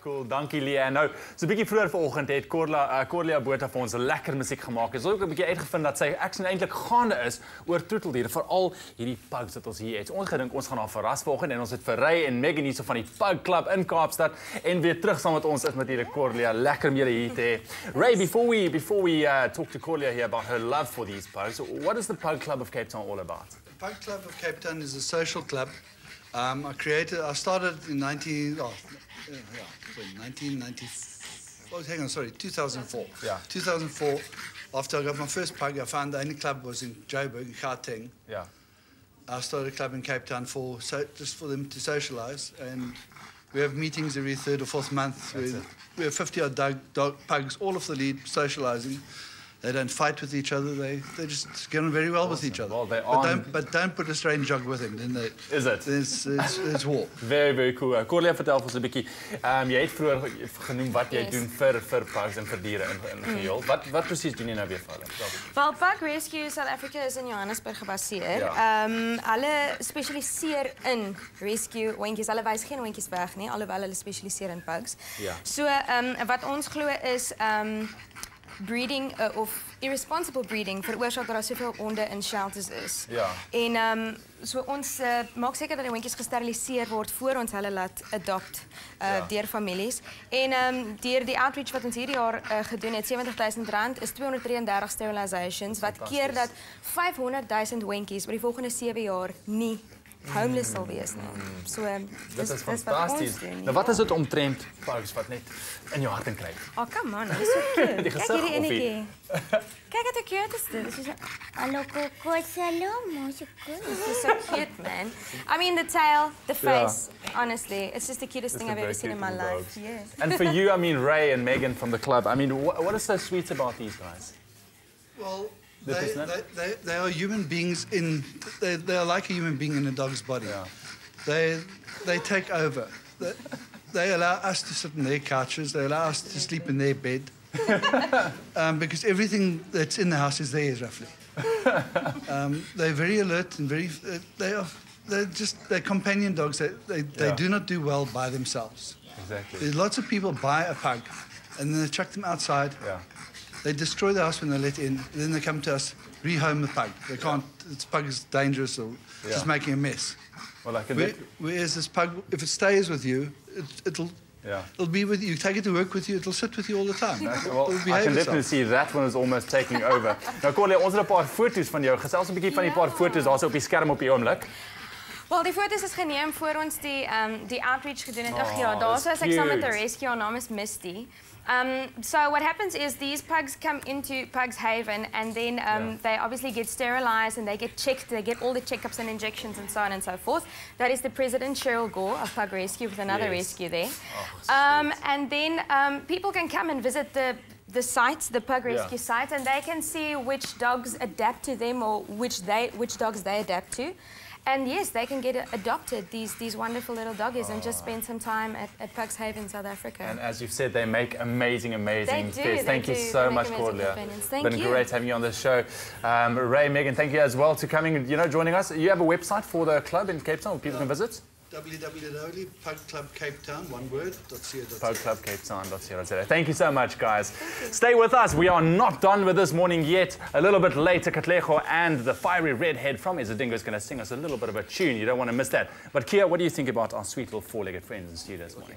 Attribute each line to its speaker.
Speaker 1: Cool, dankie Leanne. Nou, so 'n bietjie vroeër vanoggend het Corlia Botha vir ons lekker musiek gemaak. Ons het ook 'n bietjie uitgevind dat sy aksie eintlik gaande is oor troeteldiere, veral hierdie pugs wat ons hier het. Ons gedink ons gaan haar verras vanoggend en ons het vir Ray en Megan hier so van die Pug Club in Kaapstad en weer terug saam met ons is natuurlik Corlia. Lekker om julle hier te hê. Ray, before we talk to Corlia here about her love for these pugs, what is the Pug Club of Cape Town all about?
Speaker 2: The Pug Club of Cape Town is a social club. I started in 2004.
Speaker 1: Yeah.
Speaker 2: 2004, after I got my first pug, I found the only club was in Joburg, Gauteng.
Speaker 1: Yeah.
Speaker 2: I started a club in Cape Town just for them to socialise, and we have meetings every third or fourth month. We have 50-odd dog pugs, all of the lead, socialising. They don't fight with each other. They just get on very well with each other.
Speaker 1: Well,
Speaker 2: but don't put a strange dog with him. Then
Speaker 1: Is it?
Speaker 2: It's war.
Speaker 1: Very, very cool. Corlia, vertel ons 'n bietjie. Jy het vroeër genoem wat jy doen vir pugs en vir diere in geheel. Wat presies doen jy nou weer vir hulle?
Speaker 3: Well, Pug Rescue South Africa is in Johannesburg gebaseer.
Speaker 1: Ja.
Speaker 3: Hulle spesialiseer in rescue hondjies. Hulle wys geen hondjies weg nie, alhoewel hulle spesialiseer in pugs.
Speaker 1: Ja.
Speaker 3: So, wat ons glo is breeding of irresponsible breeding veroorsaak dat daar soveel honde in shelters is.
Speaker 1: Ja.
Speaker 3: En so ons maak seker dat die hondjies gesteriliseer word voor ons hulle laat adopt deur families. En deur die outreach wat ons hierdie jaar gedoen het, R70,000 is 233 sterilisations wat keer dat 500,000 hondjies oor die volgende 7 jaar nie homeless sal wees nie. So
Speaker 1: Dit is fantasties. Nou wat is dit omtrent pugs wat net in jou hart kry?
Speaker 3: Oh, come on, dis so cute.
Speaker 1: Die
Speaker 3: Kyk
Speaker 1: gesig
Speaker 3: hierdie
Speaker 1: of
Speaker 3: enetjie. Kyk wat cute is dit. Dis so hallo Coco, salom, so cute. This is so cute, man. I mean the tail, the face, honestly, it's just the cutest thing I've ever seen in my life. Yes.
Speaker 1: And for you, I mean Ray and Megan from the club, I mean what is so sweet about these guys?
Speaker 2: Well, they are human beings they are like a human being in a dog's body.
Speaker 1: Yeah.
Speaker 2: They take over. They allow us to sit in their couches. They allow us to sleep in their bed. Because everything that's in the house is theirs, roughly. They're very alert and they're companion dogs. They do not do well by themselves.
Speaker 1: Exactly.
Speaker 2: There's lots of people buy a pug and then they chuck them outside.
Speaker 1: Yeah.
Speaker 2: They destroy the house when they let in, and then they come to us, rehome the pug. They can't, this pug is dangerous or just making a mess.
Speaker 1: Well,
Speaker 2: Whereas this pug, if it stays with you, it'll be with you. You take it to work with you, it'll sit with you all the time.
Speaker 1: Well, I can definitely see that one is almost taking over. Nou Corlia, ons het 'n paar foto's van jou. Gesels 'n bietjie van die paar foto's daarso op die skerm op die oomblik.
Speaker 3: Wel, die foto's is geneem voor ons die outreach gedoen het. Ag ja, daar's ek saam met 'n rescue, haar naam is Misty. So what happens is these pugs come into Pugs Haven and then they obviously get sterilized and they get checked, they get all the checkups and injections and so on and so forth. That is the President Cheryl Gore of Pug Rescue with another rescue there. And then people can come and visit the site, the Pug Rescue site, and they can see which dogs adapt to them or which dogs they adapt to. And yes, they can get adopted, these wonderful little doggies, and just spend some time at Pugs Haven, South Africa.
Speaker 1: And as you've said, they make amazing pets. Thank you so much, Corlia.
Speaker 3: It's
Speaker 1: been great having you on the show. Ray, Megan, thank you as well to coming and joining us. You have a website for the club in Cape Town where people can visit?
Speaker 2: www.pugclubcapetown, one word,
Speaker 1: .co.za. Thank you so much, guys. Stay with us. We are not done with this morning yet. A little bit later, Katlego and the fiery redhead from Isidingo is going to sing us a little bit of a tune. You don't want to miss that. But Kia, what do you think about our sweet little four-legged friends in studio this morning?